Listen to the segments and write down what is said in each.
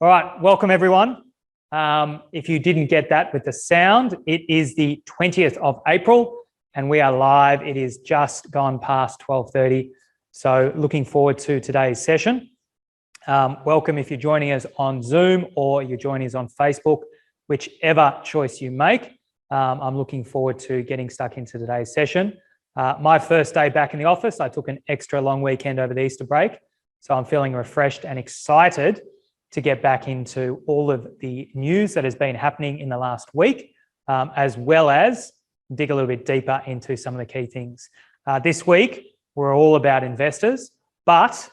All right, welcome everyone. If you didn't get that with the sound, it is the 20th of April and we are live. It is just gone past 12:30. So looking forward to today's session. Welcome if you're joining us on Zoom or you're joining us on Facebook, whichever choice you make. I'm looking forward to getting stuck into today's session. My first day back in the office, I took an extra long weekend over the Easter break. So I'm feeling refreshed and excited to get back into all of the news that has been happening in the last week, as well as dig a little bit deeper into some of the key things. This week, we're all about investors, but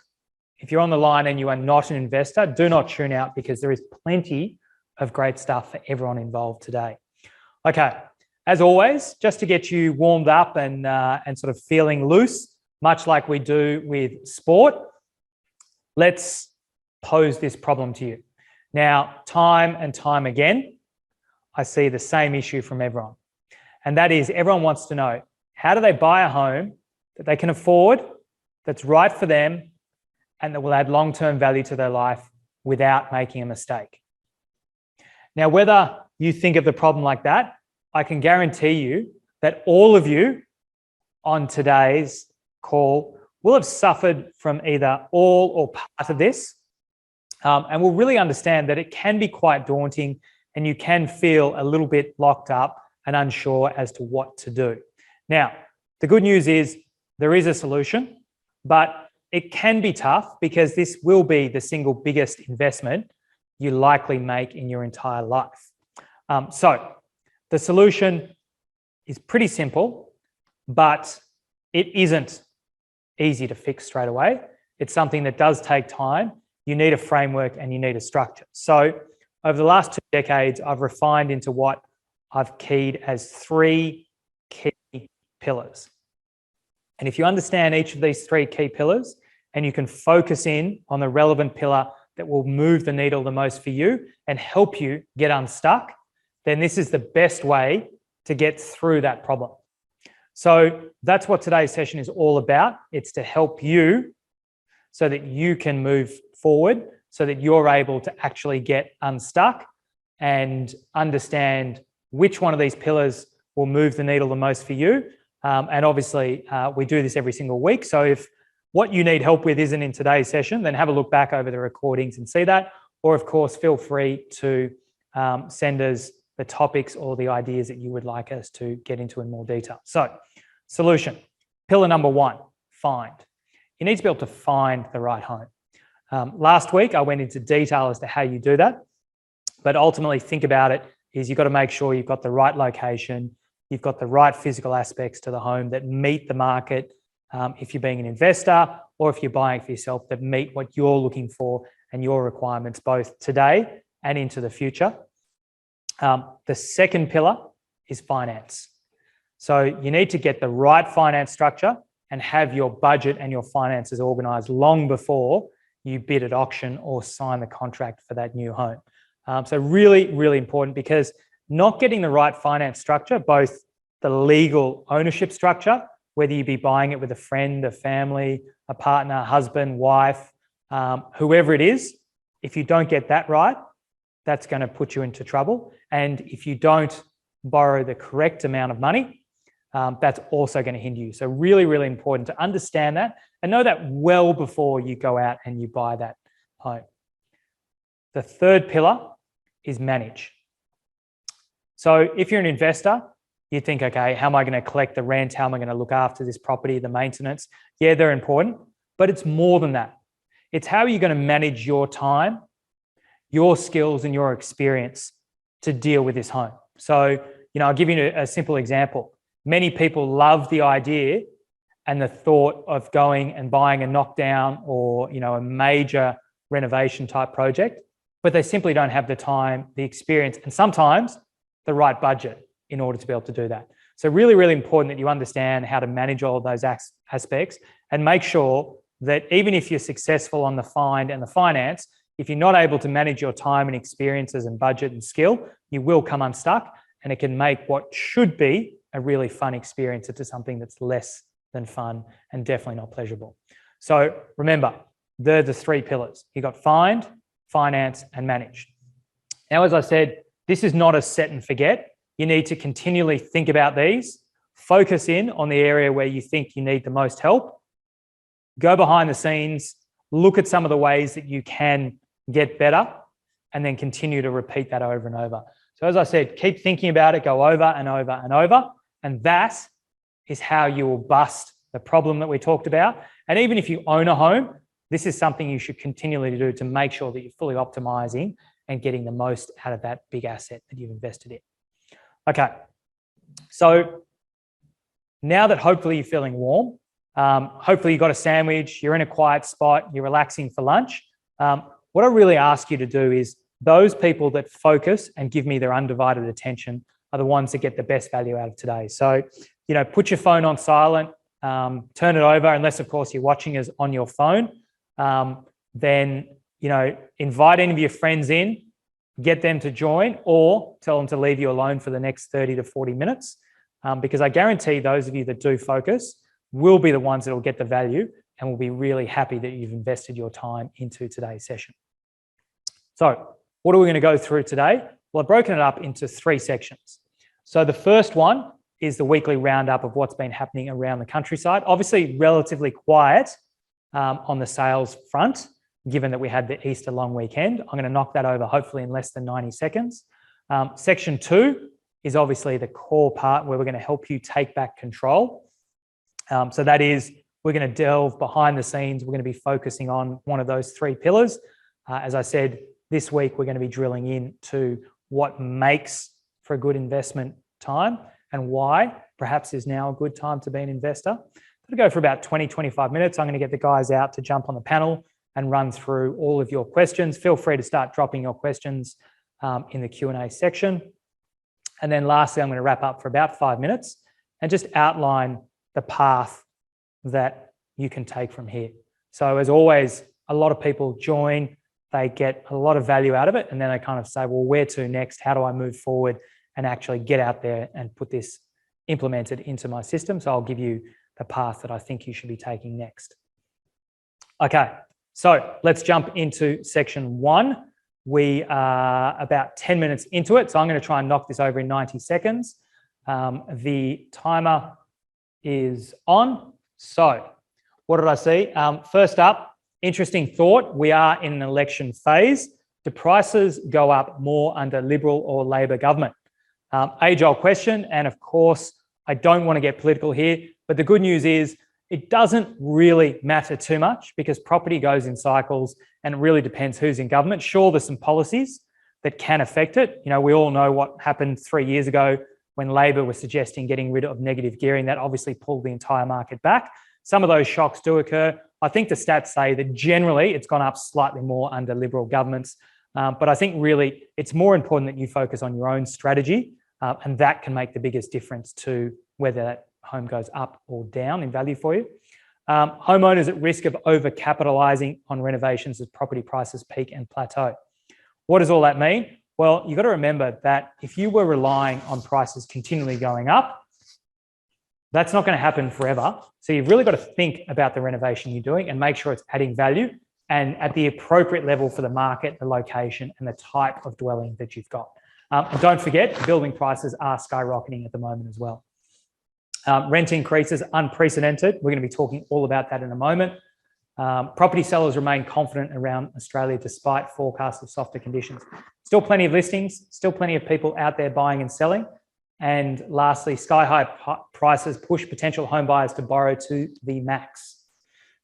if you're on the line and you are not an investor, do not tune out because there is plenty of great stuff for everyone involved today. Okay, as always, just to get you warmed up and sort of feeling loose, much like we do with sport, let's pose this problem to you. Now, time and time again, I see the same issue from everyone. And that is everyone wants to know, how do they buy a home that they can afford, that's right for them, and that will add long-term value to their life without making a mistake? Now, whether you think of the problem like that, I can guarantee you that all of you on today's call will have suffered from either all or part of this. And we'll really understand that it can be quite daunting and you can feel a little bit locked up and unsure as to what to do. Now, the good news is there is a solution, but it can be tough because this will be the single biggest investment you likely make in your entire life. So the solution is pretty simple, but it isn't easy to fix straight away. It's something that does take time. You need a framework and you need a structure. So over the last 2 decades, I've refined into what I've keyed as 3 key pillars. And if you understand each of these 3 key pillars and you can focus in on the relevant pillar that will move the needle the most for you and help you get unstuck, then this is the best way to get through that problem. So that's what today's session is all about. It's to help you so that you can move forward, so that you're able to actually get unstuck and understand which one of these pillars will move the needle the most for you. And obviously, we do this every single week. So if what you need help with isn't in today's session, then have a look back over the recordings and see that. Or of course, feel free to send us the topics or the ideas that you would like us to get into in more detail. So, solution. Pillar number 1, find. You need to be able to find the right home. Last week, I went into detail as to how you do that, but ultimately think about it is you've got to make sure you've got the right location, you've got the right physical aspects to the home that meet the market, if you're being an investor or if you're buying for yourself, that meet what you're looking for and your requirements both today and into the future. The second pillar is finance. So you need to get the right finance structure and have your budget and your finances organised long before you bid at auction or sign the contract for that new home. So really, really important because not getting the right finance structure, both the legal ownership structure, whether you be buying it with a friend, a family, a partner, husband, wife, whoever it is, if you don't get that right, that's going to put you into trouble. And if you don't borrow the correct amount of money, that's also going to hinder you. So really, really important to understand that and know that well before you go out and you buy that home. The third pillar is manage. So if you're an investor, you think, okay, how am I going to collect the rent? How am I going to look after this property, the maintenance? Yeah, they're important, but it's more than that. It's how you're going to manage your time, your skills and your experience to deal with this home. So, I'll give you a simple example. Many people love the idea and the thought of going and buying a knockdown or, a major renovation type project, but they simply don't have the time, the experience, and sometimes the right budget in order to be able to do that. So really, really important that you understand how to manage all of those aspects and make sure that even if you're successful on the find and the finance, if you're not able to manage your time and experiences and budget and skill, you will come unstuck and it can make what should be a really fun experience into something that's less than fun and definitely not pleasurable. So remember, they're the 3 pillars. You got find, finance, and manage. Now, as I said, this is not a set and forget. You need to continually think about these, focus in on the area where you think you need the most help, go behind the scenes, look at some of the ways that you can get better, and then continue to repeat that over and over. So as I said, keep thinking about it, go over and over and over, and that is how you will bust the problem that we talked about. And even if you own a home, this is something you should continually do to make sure that you're fully optimizing and getting the most out of that big asset that you've invested in. Okay, so now that hopefully you're feeling warm, hopefully you've got a sandwich, you're in a quiet spot, you're relaxing for lunch, what I really ask you to do is those people that focus and give me their undivided attention are the ones that get the best value out of today. So, you know, put your phone on silent, turn it over, unless of course you're watching us on your phone. Then, you know, invite any of your friends in, get them to join, or tell them to leave you alone for the next 30 to 40 minutes. Because I guarantee those of you that do focus will be the ones that will get the value and will be really happy that you've invested your time into today's session. So what are we going to go through today? Well, I've broken it up into 3 sections. So the first one is the weekly roundup of what's been happening around the countryside. Obviously, relatively quiet on the sales front, given that we had the Easter long weekend. I'm going to knock that over hopefully in less than 90 seconds. Section 2 is obviously the core part where we're going to help you take back control. So that is, we're going to delve behind the scenes. We're going to be focusing on one of those 3 pillars. As I said, this week we're going to be drilling into what makes for a good investment time and why perhaps is now a good time to be an investor. I'm going to go for about 20, 25 minutes. I'm going to get the guys out to jump on the panel and run through all of your questions. Feel free to start dropping your questions in the Q&A section. And then lastly, I'm going to wrap up for about 5 minutes and just outline the path that you can take from here. So as always, a lot of people join, they get a lot of value out of it, and then they kind of say, well, where to next? How do I move forward and actually get out there and put this implemented into my system? So I'll give you the path that I think you should be taking next. Okay, so let's jump into section 1. We are about 10 minutes into it, so I'm going to try and knock this over in 90 seconds. The timer is on. So what did I see? First up, interesting thought. We are in an election phase. Do prices go up more under Liberal or Labor government? Age-old question. And of course, I don't want to get political here, but the good news is it doesn't really matter too much because property goes in cycles and it really depends who's in government. Sure, there's some policies that can affect it. You know, we all know what happened 3 years ago when Labor was suggesting getting rid of negative gearing. That obviously pulled the entire market back. Some of those shocks do occur. I think the stats say that generally it's gone up slightly more under Liberal governments. But I think really it's more important that you focus on your own strategy and that can make the biggest difference to whether that home goes up or down in value for you. Homeowners at risk of over-capitalising on renovations as property prices peak and plateau. What does all that mean? Well, you've got to remember that if you were relying on prices continually going up, that's not going to happen forever. So you've really got to think about the renovation you're doing and make sure it's adding value and at the appropriate level for the market, the location, and the type of dwelling that you've got. And don't forget, building prices are skyrocketing at the moment as well. Rent increases, unprecedented. We're going to be talking all about that in a moment. Property sellers remain confident around Australia despite forecasts of softer conditions. Still plenty of listings, still plenty of people out there buying and selling. And lastly, sky-high prices push potential home buyers to borrow to the max.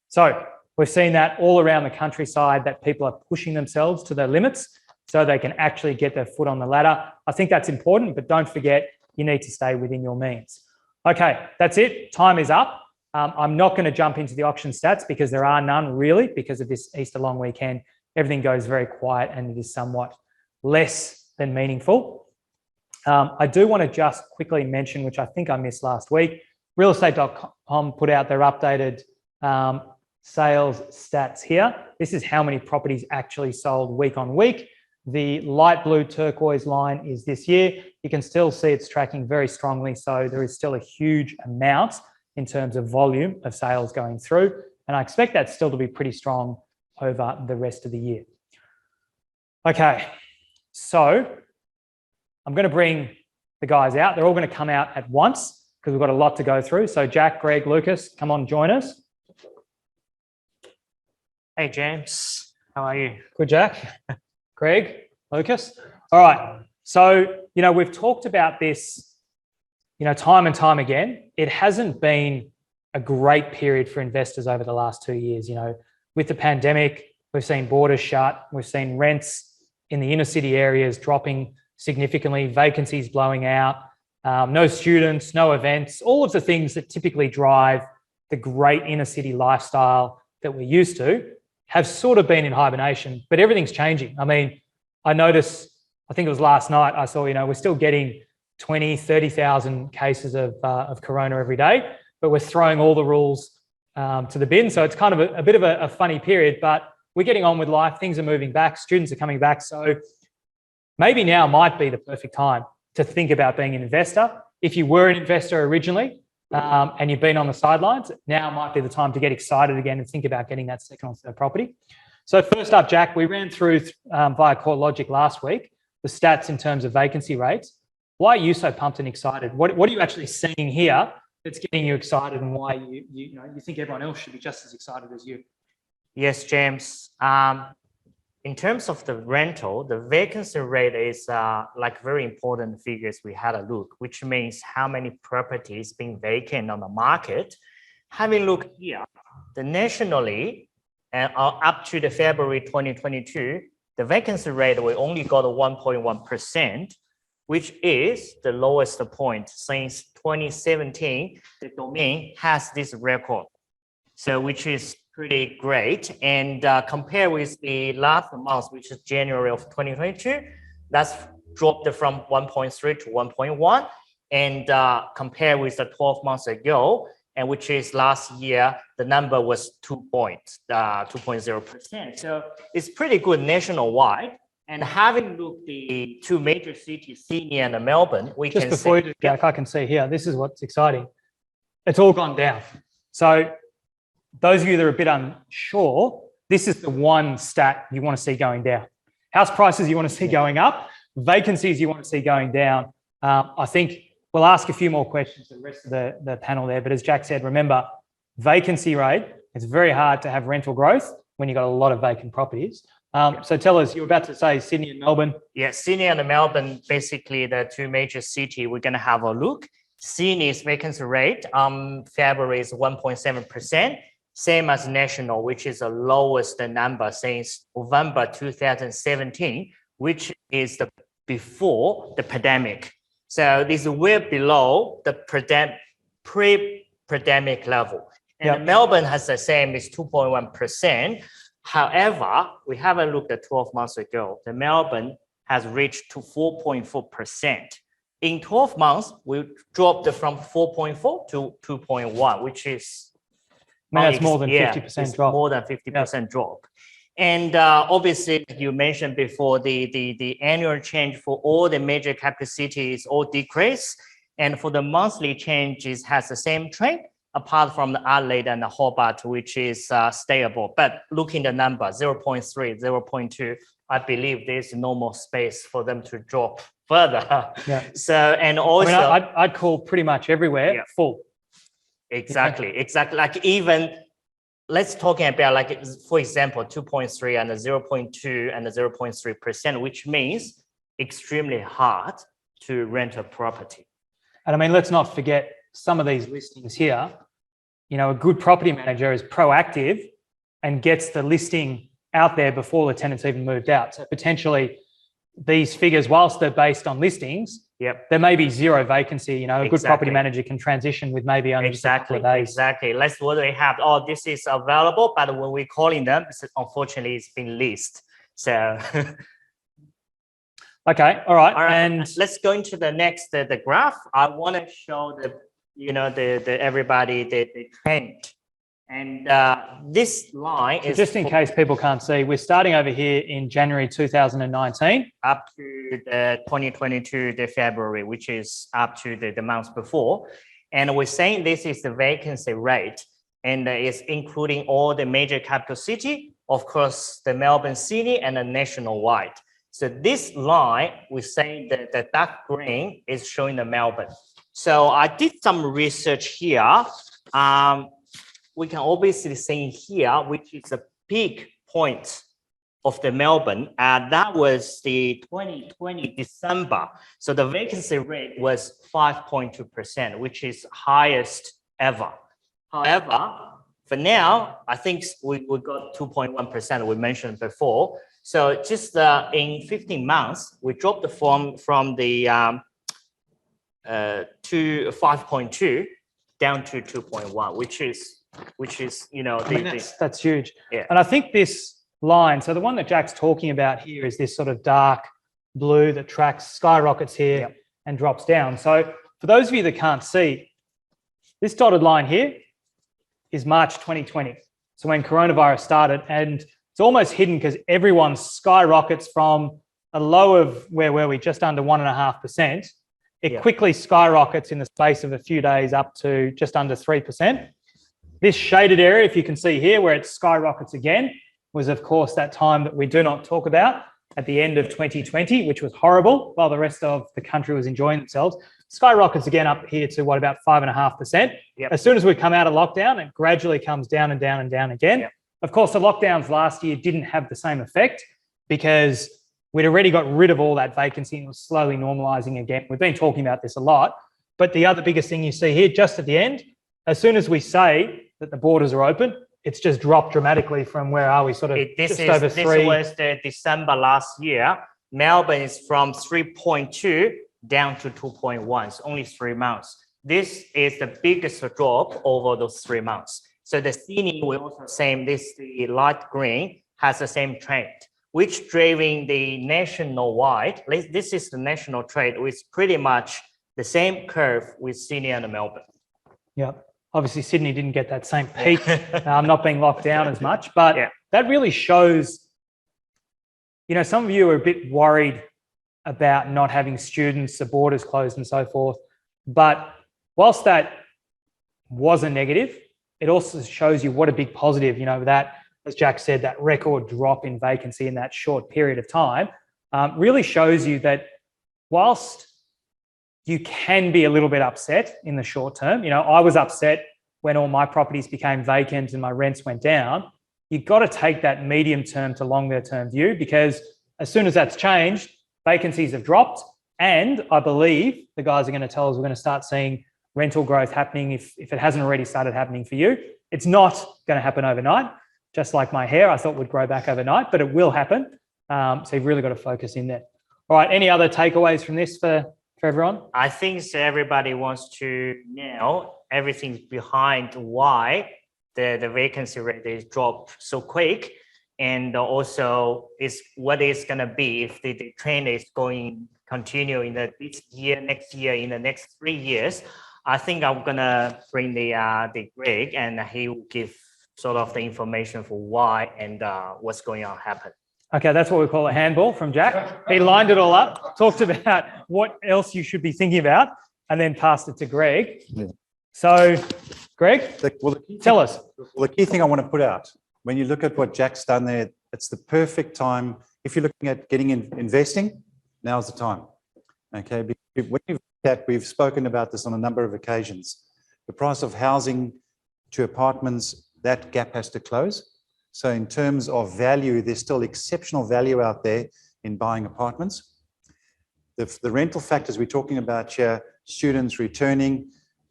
So we've seen that all around the countryside, that people are pushing themselves to their limits so they can actually get their foot on the ladder. I think that's important, but don't forget, you need to stay within your means. Okay, that's it. Time is up. I'm not going to jump into the auction stats because there are none really because of this Easter long weekend. Everything goes very quiet and it is somewhat less than meaningful. I do want to just quickly mention, which I think I missed last week, realestate.com put out their updated sales stats here. This is how many properties actually sold week on week. The light blue turquoise line is this year. You can still see it's tracking very strongly. So there is still a huge amount in terms of volume of sales going through. And I expect that still to be pretty strong over the rest of the year. Okay, so I'm going to bring the guys out. They're all going to come out at once because we've got a lot to go through. So Jack, Greg, Lucas, come on, join us. Hey, James. How are you? Good, Jack. Greg, Lucas. All right. So, we've talked about this, time and time again. It hasn't been a great period for investors over the last 2 years. With the pandemic, we've seen borders shut. We've seen rents in the inner city areas dropping significantly, vacancies blowing out, no students, no events, all of the things that typically drive the great inner city lifestyle that we're used to have sort of been in hibernation, but everything's changing. I mean, I noticed, I think it was last night, I saw, we're still getting 20, 30,000 cases of corona every day, but we're throwing all the rules to the bin. So it's kind of a bit of a funny period, but we're getting on with life. Things are moving back. Students are coming back. So maybe now might be the perfect time to think about being an investor. If you were an investor originally and you've been on the sidelines, now might be the time to get excited again and think about getting that second or third property. So first up, Jack, we ran through via CoreLogic last week, the stats in terms of vacancy rates. Why are you so pumped and excited? What are you actually seeing here that's getting you excited, and why you think everyone else should be just as excited as you? Yes, James. In terms of the rental, the vacancy rate is like very important figures we had a look, which means how many properties being vacant on the market. Having a look here, the nationally, up to the February 2022, the vacancy rate, we only got a 1.1%, which is the lowest point since 2017. The domain has this record, so which is pretty great. And compare with the last month, which is January of 2022, that's dropped from 1.3 to 1.1. And compare with the 12 months ago, and which is last year, the number was 2.0%. So it's pretty good nationwide. And having looked the two major cities, Sydney and Melbourne, we just can before say, you do, Jack, I can see here, this is what's exciting. It's all gone down. So those of you that are a bit unsure, this is the one stat you want to see going down. House prices you want to see going up, vacancies you want to see going down. I think we'll ask a few more questions to the rest of the panel there, but as Jack said, remember, vacancy rate, it's very hard to have rental growth when you've got a lot of vacant properties. So tell us, you were about to say Sydney and Melbourne. Yeah, Sydney and Melbourne, basically the two major cities, we're going to have a look. Sydney's vacancy rate February is 1.7%, same as national, which is the lowest number since November 2017, which is the before the pandemic. So this is way below the pre-pandemic level. And Melbourne has the same, is 2.1%. However, we haven't looked at 12 months ago. The Melbourne has reached to 4.4%. In 12 months, we dropped from 4.4 to 2.1, which is that's more than 50% drop. More than 50% drop. And obviously, you mentioned before, the annual change for all the major capital cities all decrease. And for the monthly changes has the same trend, apart from the Adelaide and the Hobart, which is stable. But looking at the number, 0.3, 0.2, I believe there's no more space for them to drop further. Yeah. So, and also, I'd call pretty much everywhere full. Exactly, exactly. Like even, let's talking about like, for example, 2.3 and the 0.2 and the 0.3%, which means extremely hard to rent a property. And I mean, let's not forget some of these listings here. A good property manager is proactive and gets the listing out there before the tenant's even moved out. So potentially these figures, whilst they're based on listings, there may be zero vacancy. A good property manager can transition with maybe only just a couple of days. Exactly. Let's what they have. Oh, this is available, but when we're calling them, unfortunately, it's been leased. So. Okay. All right. And let's go into the next the graph. I want to show everybody the trend. And this line is just in case people can't see, we're starting over here in January 2019 up to the 2022 the February, which is up to the months before, and we're saying this is the vacancy rate, and it's including all the major capital city, of course, the Melbourne city and the nationwide. So this line, we say that the dark green is showing the Melbourne. So I did some research here. We can obviously see here, which is the peak point of the Melbourne. That was the 2020 December. So the vacancy rate was 5.2%, which is highest ever. However, for now, I think we got 2.1%, we mentioned before. So just in 15 months, we dropped the from the to 5.2 down to 2.1, which is that's huge. Yeah. And I think this line, so the one that Jack's talking about here is this sort of dark blue that tracks, skyrockets here and drops down. So for those of you that can't see, this dotted line here is March 2020. So when coronavirus started, and it's almost hidden because everyone skyrockets from a low of, where were we, just under 1.5%. It quickly skyrockets in the space of a few days up to just under 3%. This shaded area, if you can see here, where it skyrockets again, was of course that time that we do not talk about at the end of 2020, which was horrible while the rest of the country was enjoying themselves. Skyrockets again up here to what, about 5.5%. As soon as we come out of lockdown, it gradually comes down and down and down again. Of course, the lockdowns last year didn't have the same effect because we'd already got rid of all that vacancy and it was slowly normalizing again. We've been talking about this a lot, but the other biggest thing you see here just at the end, as soon as we say that the borders are open, it's just dropped dramatically from where are we, sort of just over 3. This was the December last year. Melbourne is from 3.2 down to 2.1. It's only 3 months. This is the biggest drop over those 3 months. So the Sydney, we also saying this, the light green has the same trend, which driving the national-wide. This is the national trend with pretty much the same curve with Sydney and Melbourne. Yeah. Obviously, Sydney didn't get that same peak, not being locked down as much, but that really shows, some of you are a bit worried about not having students, the borders closed and so forth. But whilst that was a negative, it also shows you what a big positive, that, as Jack said, that record drop in vacancy in that short period of time really shows you that whilst you can be a little bit upset in the short term. I was upset when all my properties became vacant and my rents went down. You've got to take that medium term to longer term view, because as soon as that's changed, vacancies have dropped. And I believe the guys are going to tell us we're going to start seeing rental growth happening if it hasn't already started happening for you. It's not going to happen overnight. Just like my hair, I thought would grow back overnight, but it will happen. So you've really got to focus in there. All right, any other takeaways from this for everyone? I think everybody wants to know everything behind why the vacancy rate is dropped so quick, and also is what it's going to be if the trend is going continue in this year, next year, in the next 3 years. I think I'm going to bring the Greg, and he will give sort of the information for why and what's going on happen. Okay, that's what we call a handball from Jack. He lined it all up, talked about what else you should be thinking about, and then passed it to Greg. Yeah. So, Greg, tell us. Well, the key thing I want to put out, when you look at what Jack's done there, it's the perfect time. If you're looking at getting in investing, now's the time. Okay, when we've spoken about this on a number of occasions. The price of housing to apartments, that gap has to close. So in terms of value, there's still exceptional value out there in buying apartments. The rental factors we're talking about here, students returning,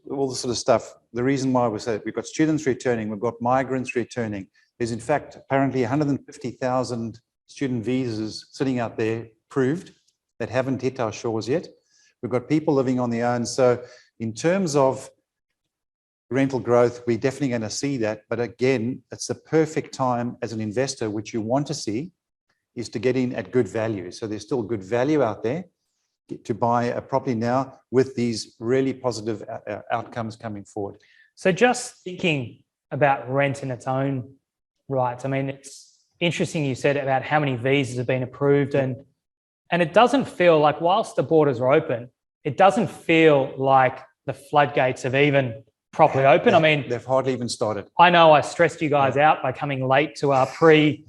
all this sort of stuff. The reason why we say we've got students returning, we've got migrants returning. There's in fact apparently 150,000 student visas sitting out there proved that haven't hit our shores yet. We've got people living on their own. So in terms of rental growth, we're definitely going to see that. But again, it's the perfect time as an investor, which you want to see, is to get in at good value. So there's still good value out there to buy a property now with these really positive outcomes coming forward. So just thinking about rent in its own right, I mean, it's interesting you said about how many visas have been approved, and it doesn't feel like, whilst the borders are open, it doesn't feel like the floodgates have even properly open. I mean, they've hardly even started. I know I stressed you guys out by coming late to our pre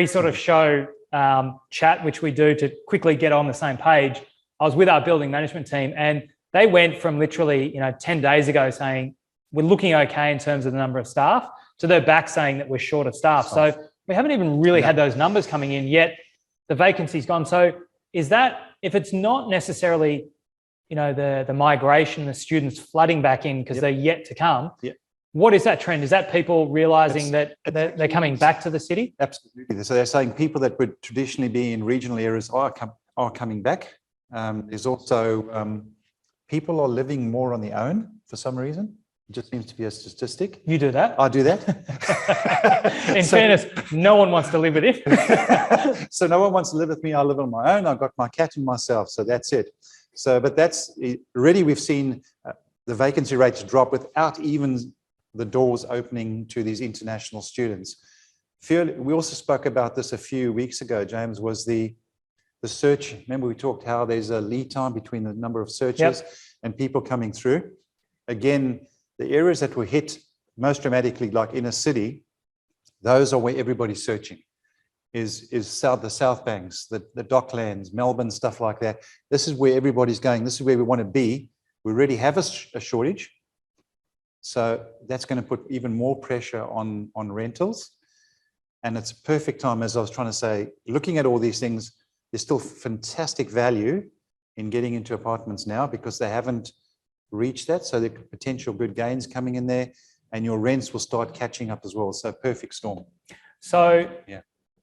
sort of show chat, which we do to quickly get on the same page. I was with our building management team, and they went from literally, 10 days ago saying we're looking okay in terms of the number of staff, to they're back saying that we're short of staff. So we haven't even really had those numbers coming in yet. The vacancy's gone. So is that, if it's not necessarily, the migration, the students flooding back in because they're yet to come, what is that trend? Is that people realising that they're coming back to the city? Absolutely. So they're saying people that would traditionally be in regional areas are coming back. There's also people are living more on their own for some reason. It just seems to be a statistic. You do that? I do that. In fairness, no one wants to live with it. So no one wants to live with me. I live on my own. I've got my cat and myself. So that's it. So, but that's already, we've seen the vacancy rates drop without even the doors opening to these international students. We also spoke about this a few weeks ago, James, was the search. Remember, we talked how there's a lead time between the number of searches and people coming through. Again, the areas that were hit most dramatically, like inner city, those are where everybody's searching. Is the South Banks, the Docklands, Melbourne, stuff like that. This is where everybody's going. This is where we want to be. We already have a shortage. So that's going to put even more pressure on rentals. And it's a perfect time, as I was trying to say, looking at all these things, there's still fantastic value in getting into apartments now because they haven't reached that. So there are potential good gains coming in there, and your rents will start catching up as well. So perfect storm. So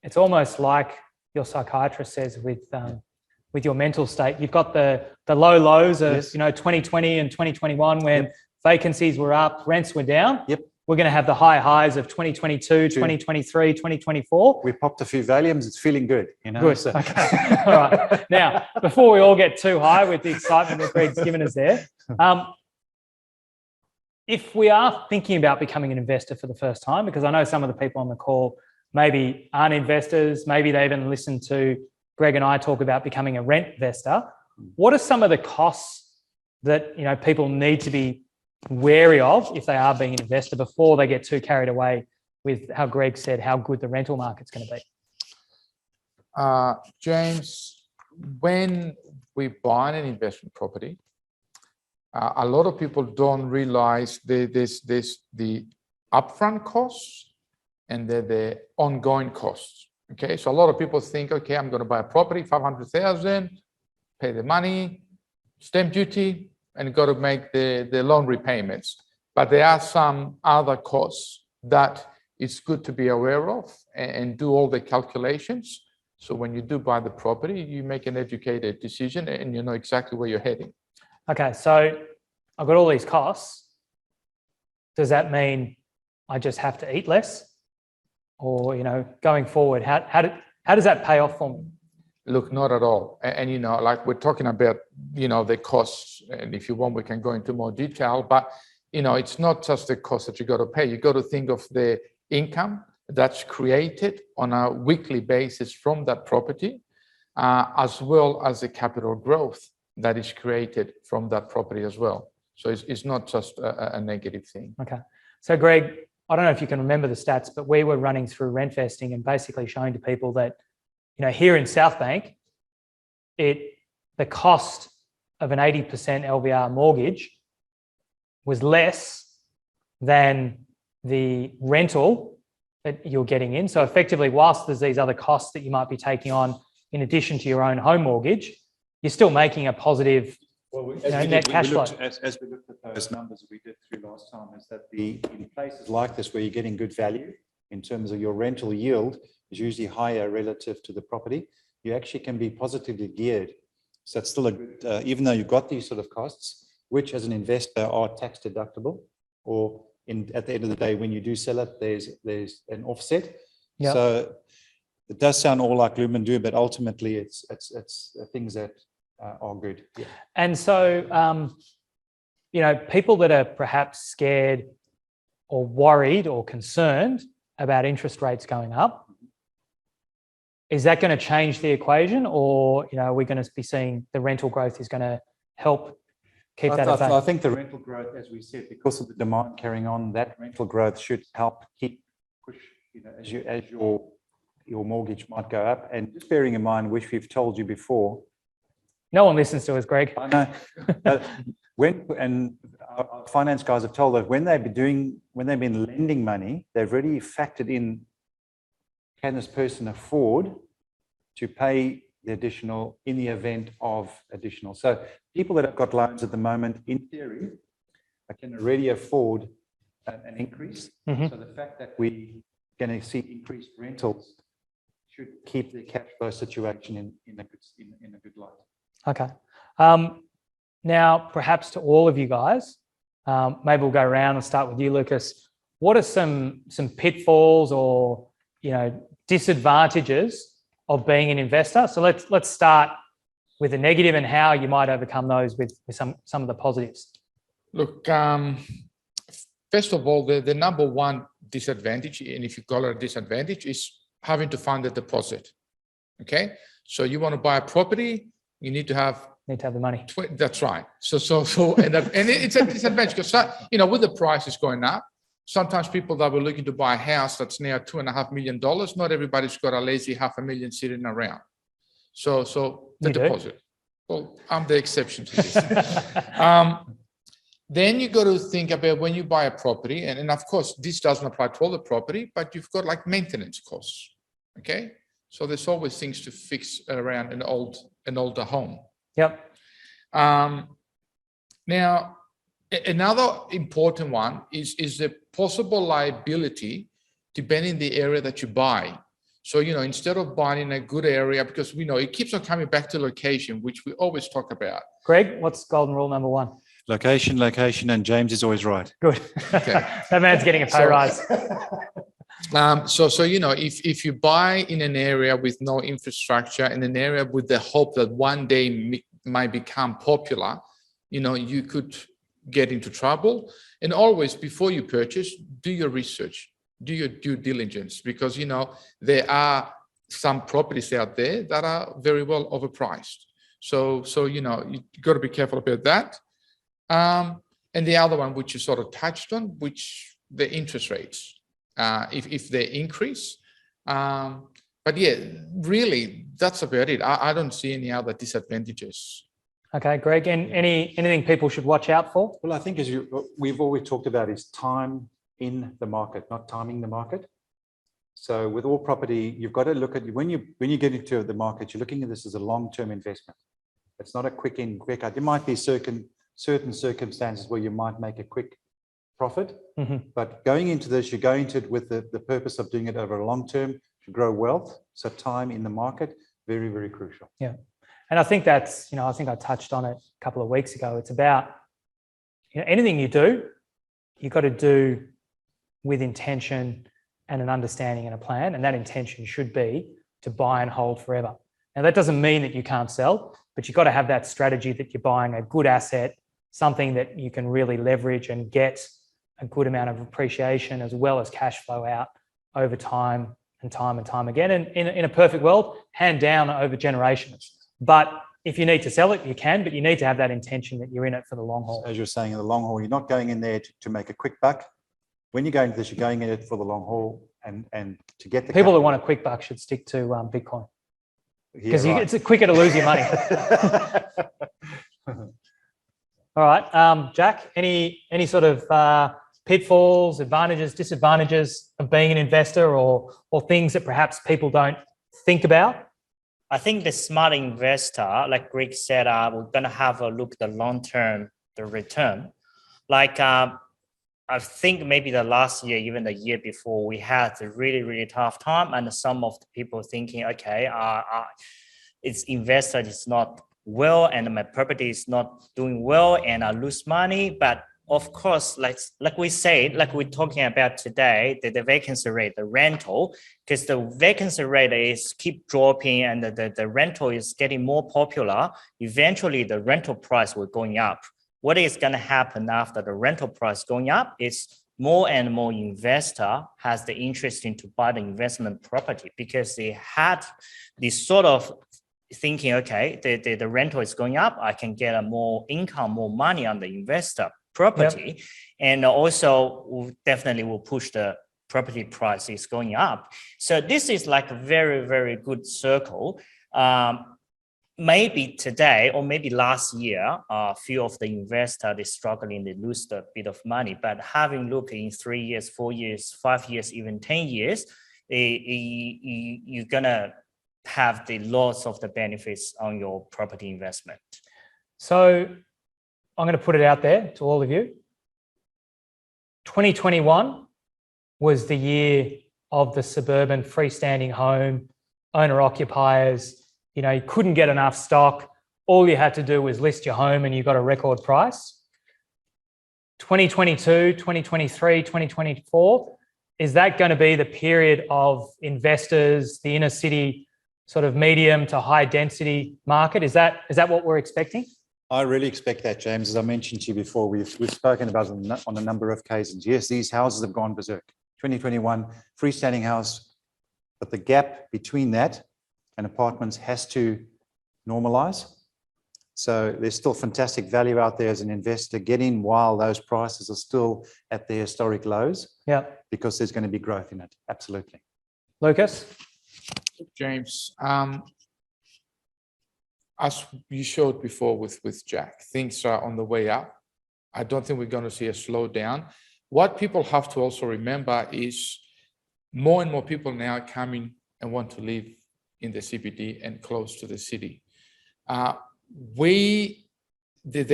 it's almost like your psychiatrist says with your mental state. You've got the low lows of 2020 and 2021 when vacancies were up, rents were down. We're going to have the high highs of 2022, 2023, 2024. We popped a few Valiums. It's feeling good. Good. So. Okay. All right. Now, before we all get too high with the excitement that Greg's given us there, if we are thinking about becoming an investor for the first time, because I know some of the people on the call maybe aren't investors, maybe they even listen to Greg and I talk about becoming a rent investor, what are some of the costs that people need to be wary of if they are being an investor before they get too carried away with how Greg said how good the rental market's going to be? James, when we buy an investment property, a lot of people don't realize there's the upfront costs and the ongoing costs. Okay, so a lot of people think, okay, I'm going to buy a property, 500,000, pay the money, stamp duty, and got to make the loan repayments. But there are some other costs that it's good to be aware of and do all the calculations. So when you do buy the property, you make an educated decision and you know exactly where you're heading. Okay, so I've got all these costs. Does that mean I just have to eat less? Or, going forward, how does that pay off for me? Look, not at all. And like we're talking about, the costs, and if you want, we can go into more detail, but, it's not just the cost that you got to pay. You got to think of the income that's created on a weekly basis from that property, as well as the capital growth that is created from that property as well. So it's not just a negative thing. Okay. So Greg, I don't know if you can remember the stats, but we were running through rent vesting and basically showing to people that, here in South Bank, the cost of an 80% LVR mortgage was less than the rental that you're getting in. So effectively, whilst there's these other costs that you might be taking on in addition to your own home mortgage, you're still making a positive net cash flow. As we looked at those numbers we did through last time, is that in places like this where you're getting good value in terms of your rental yield is usually higher relative to the property, you actually can be positively geared. So it's still a good, even though you've got these sort of costs, which as an investor are tax deductible, or at the end of the day, when you do sell it, there's an offset. Yep. So it does sound all like gloom and doom, but ultimately it's things that are good. Yeah. And so, people that are perhaps scared or worried or concerned about interest rates going up, is that going to change the equation, or are we going to be seeing the rental growth is going to help keep that at bay? I think the rental growth, as we said, because of the demand carrying on, that rental growth should help push, as your your mortgage might go up. And just bearing in mind, which we've told you before, No one listens to us, Greg. I know. Our finance guys have told us when they've been lending money, they've already factored in, can this person afford to pay the additional in the event of additional? So people that have got loans at the moment, in theory, can already afford an increase. Mhm. So the fact that we're going to see increased rentals should keep the cash flow situation in a good light. Okay. Now, perhaps to all of you guys, maybe we'll go around and start with you, Lucas. What are some pitfalls or disadvantages of being an investor? So let's start with the negative and how you might overcome those with some of the positives. Look, first of all, the number one disadvantage, and if you call it a disadvantage, is having to fund a deposit. Okay, so you want to buy a property, you need to have the money. That's right. And it's a disadvantage because with the prices going up, sometimes people that were looking to buy a house that's now $2.5 million, not everybody's got a lazy $500,000 sitting around. So the deposit. Well, I'm the exception to this. Then you got to think about when you buy a property, and of course, this doesn't apply to all the property, but you've got like maintenance costs. Okay, so there's always things to fix around an older home. Yep. Now, another important one is the possible liability depending on the area that you buy. So, instead of buying in a good area, because we know it keeps on coming back to location, which we always talk about. Greg, what's golden rule number one? Location, and James is always right. Good. Okay. That man's getting a pay rise. If you buy in an area with no infrastructure, in an area with the hope that one day might become popular, you could get into trouble. And always, before you purchase, do your research, do your due diligence, because there are some properties out there that are very well overpriced. So you got to be careful about that. And the other one, which you sort of touched on, which the interest rates. If they increase. But yeah, really, that's about it. I don't see any other disadvantages. Okay, Greg, and anything people should watch out for? Well, I think we've always talked about is time in the market, not timing the market. So with all property, you've got to look at, when you get into the market, you're looking at this as a long-term investment. It's not a quick in, quick out. There might be certain circumstances where you might make a quick profit, but going into this, you're going to it with the purpose of doing it over a long term to grow wealth. So time in the market, very, very crucial. Yeah. And I think that's, I think I touched on it a couple of weeks ago. It's about, anything you do, you've got to do with intention and an understanding and a plan. And that intention should be to buy and hold forever. Now, that doesn't mean that you can't sell, but you've got to have that strategy that you're buying a good asset, something that you can really leverage and get a good amount of appreciation as well as cash flow out over time and time again. And in a perfect world, hand down over generations. But if you need to sell it, you can, but you need to have that intention that you're in it for the long haul. As you're saying, in the long haul, you're not going in there to make a quick buck. When you go into this, you're going in it for the long haul and to get the people that want a quick buck should stick to Bitcoin, because it's quicker to lose your money. All right, Jack, any sort of pitfalls, advantages, disadvantages of being an investor, or things that perhaps people don't think about? I think the smart investor, like Greg said, we're going to have a look at the long-term, the return. Like I think maybe the last year, even the year before, we had a really, really tough time. And some of the people thinking, okay, it's invested, it's not well, and my property is not doing well, and I lose money. But of course, like we said, like we're talking about today, the vacancy rate, the rental, because the vacancy rate is keep dropping and the rental is getting more popular. Eventually, the rental price will going up. What is going to happen after the rental price going up is more and more investor has the interest in to buy the investment property, because they had this sort of thinking, okay, the rental is going up, I can get a more income, more money on the investor property. Yep. And also definitely will push the property price is going up. So this is like a very, very good circle. Maybe today or maybe last year, a few of the investors is struggling, they lose a bit of money. But having looked in 3 years, 4 years, 5 years, even 10 years, you're gonna have the lots of the benefits on your property investment. So I'm going to put it out there to all of you. 2021 was the year of the suburban freestanding home, owner occupiers. You know, you couldn't get enough stock. All you had to do was list your home and you got a record price. 2022, 2023, 2024, is that going to be the period of investors, the inner city sort of medium to high density market? Is that what we're expecting? I really expect that, James. As I mentioned to you before, we've spoken about it on a number of occasions. Yes, these houses have gone berserk. 2021, freestanding house, but the gap between that and apartments has to normalize. So there's still fantastic value out there as an investor. Get in while those prices are still at their historic lows. Yeah. Because there's going to be growth in it. Absolutely. Lucas? James, as you showed before with Jack, things are on the way up. I don't think we're going to see a slowdown. What people have to also remember is more and more people now are coming and want to live in the CBD and close to the city. The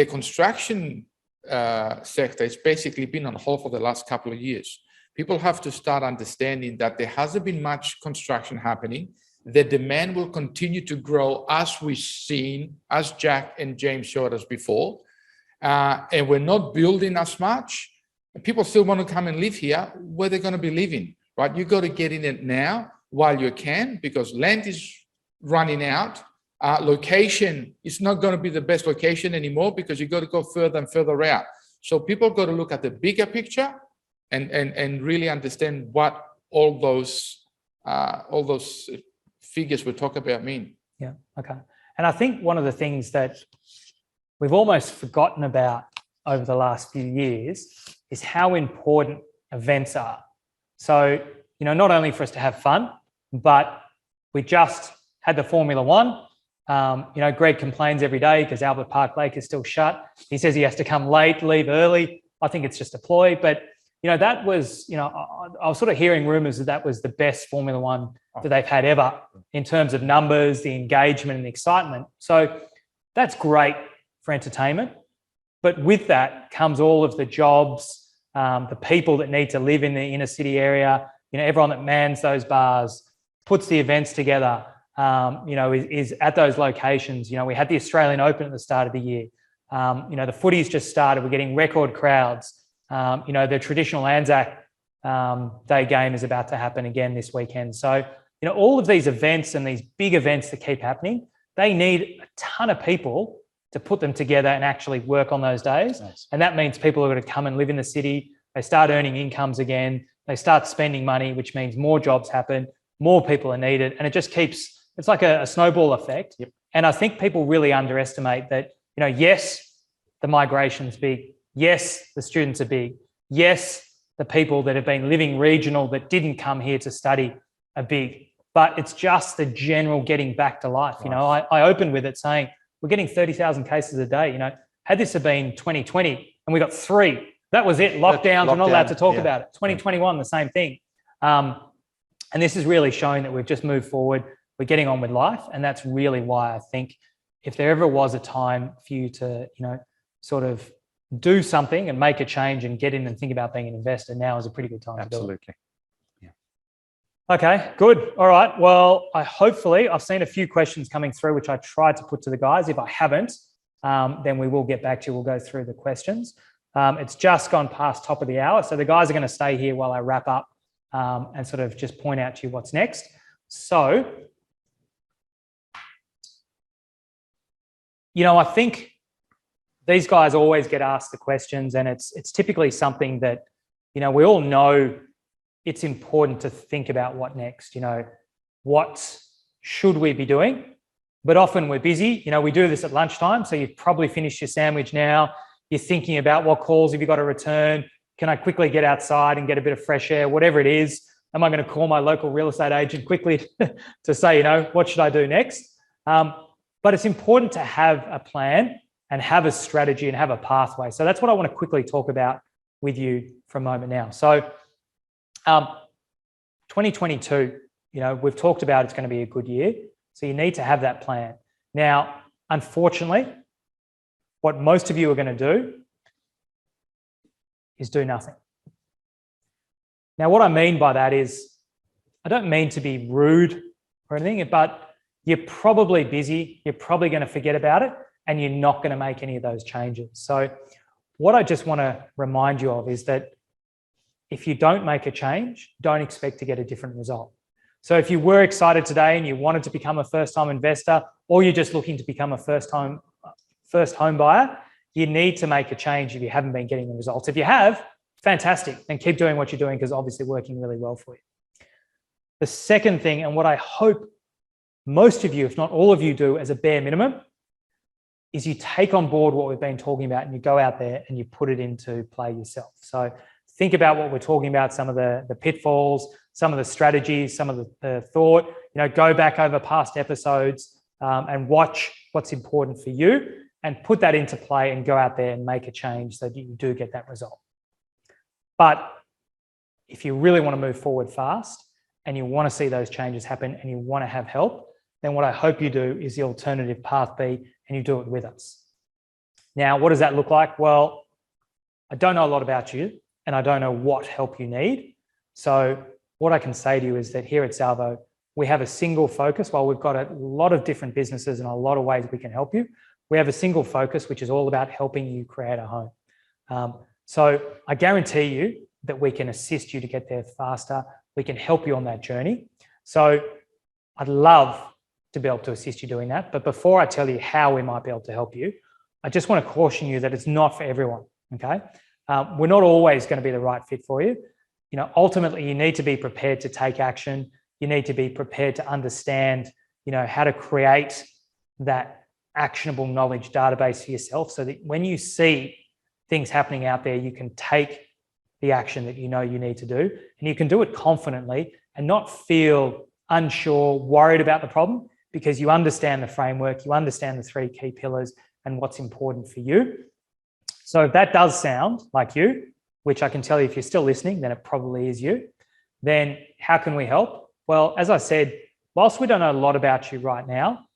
construction sector has basically been on hold for the last couple of years. People have to start understanding that there hasn't been much construction happening. The demand will continue to grow as we've seen, as Jack and James showed us before. And we're not building as much. People still want to come and live here. Where they're going to be living, right? You got to get in it now while you can, because land is running out. Location is not going to be the best location anymore because you got to go further and further out. So people got to look at the bigger picture and really understand what all those figures we talk about mean. Yeah, okay. And I think one of the things that we've almost forgotten about over the last few years is how important events are. So, you know, not only for us to have fun, but we just had the Formula One. You know, Greg complains every day because Albert Park Lake is still shut. He says he has to come late, leave early. I think it's just a ploy. But, you know, that was, you know, I was sort of hearing rumours that was the best Formula One that they've had ever in terms of numbers, the engagement and the excitement. So that's great for entertainment. But with that comes all of the jobs, the people that need to live in the inner city area, you know, everyone that mans those bars, puts the events together, you know, is at those locations. You know, we had the Australian Open at the start of the year. You know, the footy's just started. We're getting record crowds. You know, the traditional Anzac Day game is about to happen again this weekend. So, you know, all of these events and these big events that keep happening, they need a ton of people to put them together and actually work on those days. Nice. And that means people are going to come and live in the city. They start earning incomes again. They start spending money, which means more jobs happen, more people are needed. And it just keeps, it's like a snowball effect. Yep. And I think people really underestimate that, you know, yes, the migration's big. Yes, the students are big. Yes, the people that have been living regional that didn't come here to study are big. But it's just the general getting back to life. Right. You know, I opened with it saying, we're getting 30,000 cases a day. You know, had this have been 2020 and we got 3, that was it. Lockdowns, we're not allowed to talk about it. 2021, the same thing. And this is really showing that we've just moved forward. We're getting on with life. And that's really why I think if there ever was a time for you to, you know, sort of do something and make a change and get in and think about being an investor, now is a pretty good time to do it. Absolutely. Okay, good. All right. Well, I've seen a few questions coming through, which I tried to put to the guys. If I haven't, then we will get back to you. We'll go through the questions. It's just gone past top of the hour. So the guys are going to stay here while I wrap up and sort of just point out to you what's next. So, you know, I think these guys always get asked the questions, and it's typically something that, you know, we all know it's important to think about what next, you know, what should we be doing? But often we're busy. You know, we do this at lunchtime, so you've probably finished your sandwich now. You're thinking about what calls have you got to return. Can I quickly get outside and get a bit of fresh air, whatever it is? Am I going to call my local real estate agent quickly to say, what should I do next? But it's important to have a plan and have a strategy and have a pathway. So that's what I want to quickly talk about with you for a moment now. So 2022, we've talked about it's going to be a good year. So you need to have that plan. Now, unfortunately, what most of you are going to do is do nothing. Now, what I mean by that is, I don't mean to be rude or anything, but you're probably busy, you're probably going to forget about it, and you're not going to make any of those changes. So what I just want to remind you of is that if you don't make a change, don't expect to get a different result. So if you were excited today and you wanted to become a first-time investor, or you're just looking to become a first home buyer, you need to make a change if you haven't been getting the results. If you have, fantastic, and keep doing what you're doing because obviously working really well for you. The second thing, and what I hope most of you, if not all of you, do as a bare minimum, is you take on board what we've been talking about and you go out there and you put it into play yourself. So think about what we're talking about, some of the pitfalls, some of the strategies, some of the thought, go back over past episodes and watch what's important for you and put that into play and go out there and make a change so that you do get that result. But if you really want to move forward fast and you want to see those changes happen and you want to have help, then what I hope you do is the alternative path B and you do it with us. Now, what does that look like? Well, I don't know a lot about you and I don't know what help you need. So what I can say to you is that here at Salvo, we have a single focus. While we've got a lot of different businesses and a lot of ways we can help you, we have a single focus, which is all about helping you create a home. So I guarantee you that we can assist you to get there faster. We can help you on that journey. So I'd love to be able to assist you doing that. But before I tell you how we might be able to help you, I just want to caution you that it's not for everyone, okay? We're not always going to be the right fit for you. Ultimately, you need to be prepared to take action. You need to be prepared to understand, how to create that actionable knowledge database for yourself so that when you see things happening out there, you can take the action that you need to do, and you can do it confidently and not feel unsure, worried about the problem, because you understand the framework, you understand the 3 key pillars and what's important for you. So if that does sound like you, which I can tell you if you're still listening, then it probably is you, then how can we help? Well, as I said, whilst we don't know a lot about you right now,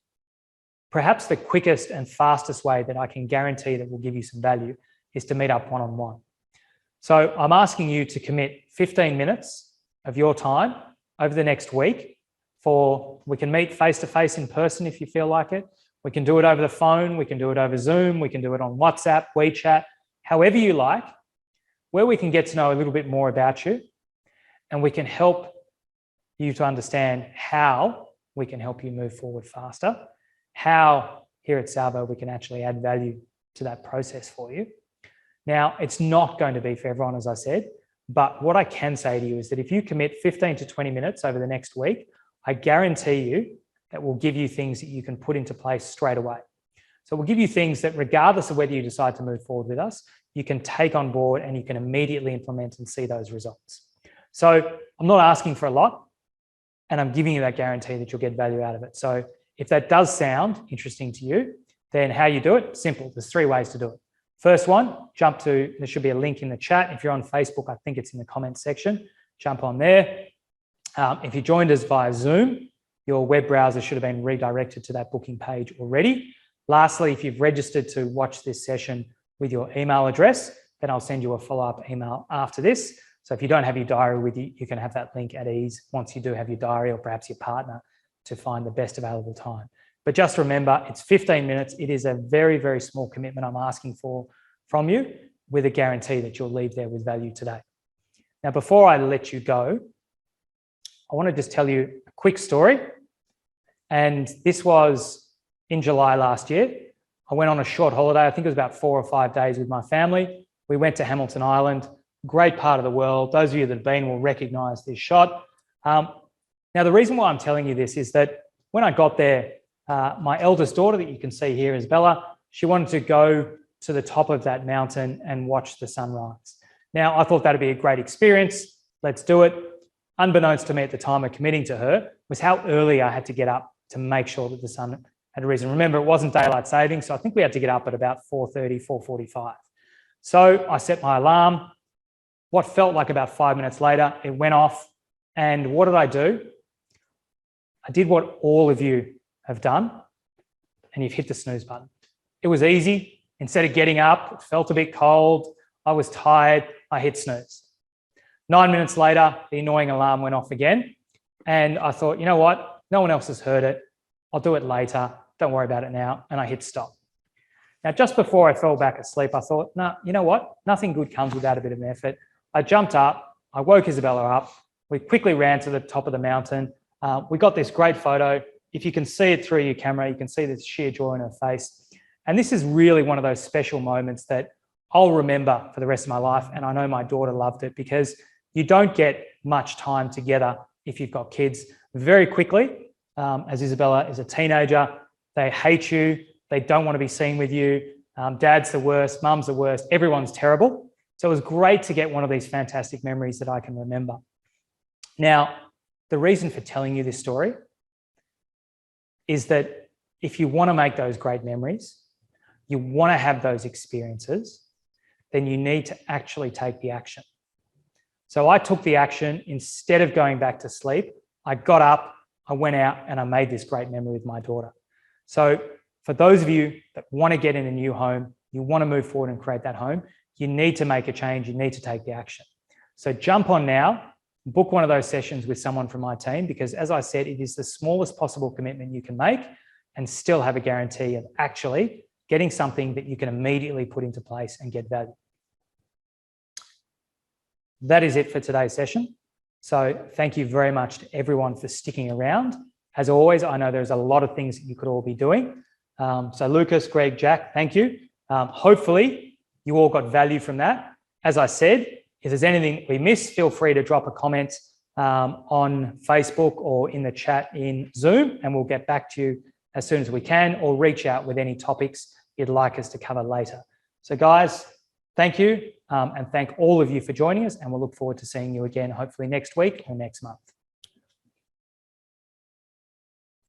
perhaps the quickest and fastest way that I can guarantee that will give you some value is to meet up one-on-one. So I'm asking you to commit 15 minutes of your time over the next week we can meet face-to-face in person if you feel like it. We can do it over the phone. We can do it over Zoom. We can do it on WhatsApp, WeChat, however you like, where we can get to know a little bit more about you and we can help you to understand how we can help you move forward faster, how here at Salvo we can actually add value to that process for you. Now, it's not going to be for everyone, as I said, but what I can say to you is that if you commit 15 to 20 minutes over the next week, I guarantee you that will give you things that you can put into place straight away. So we'll give you things that regardless of whether you decide to move forward with us, you can take on board and you can immediately implement and see those results. So I'm not asking for a lot, and I'm giving you that guarantee that you'll get value out of it. So if that does sound interesting to you, then how you do it, simple. There's 3 ways to do it. First one, there should be a link in the chat. If you're on Facebook, I think it's in the comments section, jump on there. If you joined us via Zoom, your web browser should have been redirected to that booking page already. Lastly, if you've registered to watch this session with your email address, then I'll send you a follow-up email after this. So if you don't have your diary with you, you can have that link at ease once you do have your diary or perhaps your partner to find the best available time. But just remember, it's 15 minutes. It is a very, very small commitment I'm asking for from you with a guarantee that you'll leave there with value today. Now, before I let you go, I want to just tell you a quick story. And this was in July last year. I went on a short holiday. I think it was about 4 or 5 days with my family. We went to Hamilton Island, great part of the world. Those of you that have been will recognise this shot. Now, the reason why I'm telling you this is that when I got there, my eldest daughter that you can see here is Bella. She wanted to go to the top of that mountain and watch the sunrise. Now, I thought that'd be a great experience. Let's do it. Unbeknownst to me at the time of committing to her was how early I had to get up to make sure that the sun had risen. Remember, it wasn't daylight saving, so I think we had to get up at about 4:30, 4:45. So I set my alarm. What felt like about 5 minutes later, it went off. And what did I do? I did what all of you have done, and you've hit the snooze button. It was easy. Instead of getting up, it felt a bit cold. I was tired. I hit snooze. 9 minutes later, the annoying alarm went off again. And I thought, you know what? No one else has heard it. I'll do it later. Don't worry about it now. And I hit stop. Now, just before I fell back asleep, I thought, no, you know what? Nothing good comes without a bit of effort. I jumped up. I woke Isabella up. We quickly ran to the top of the mountain. We got this great photo. If you can see it through your camera, you can see the sheer joy in her face. And this is really one of those special moments that I'll remember for the rest of my life. And I know my daughter loved it because you don't get much time together if you've got kids. Very quickly, as Isabella is a teenager, they hate you. They don't want to be seen with you. Dad's the worst, mum's the worst, everyone's terrible. So it was great to get one of these fantastic memories that I can remember. Now, the reason for telling you this story is that if you want to make those great memories, you want to have those experiences, then you need to actually take the action. So I took the action. Instead of going back to sleep, I got up, I went out, and I made this great memory with my daughter. So for those of you that want to get in a new home, you want to move forward and create that home, you need to make a change, you need to take the action. So jump on now, book one of those sessions with someone from my team, because as I said, it is the smallest possible commitment you can make and still have a guarantee of actually getting something that you can immediately put into place and get value. That is it for today's session. So thank you very much to everyone for sticking around. As always, I know there's a lot of things that you could all be doing. So Lucas, Greg, Jack, thank you. Hopefully you all got value from that. As I said, if there's anything we missed, feel free to drop a comment on Facebook or in the chat in Zoom, and we'll get back to you as soon as we can, or reach out with any topics you'd like us to cover later. So guys, thank you, and thank all of you for joining us, and we'll look forward to seeing you again, hopefully next week or next month.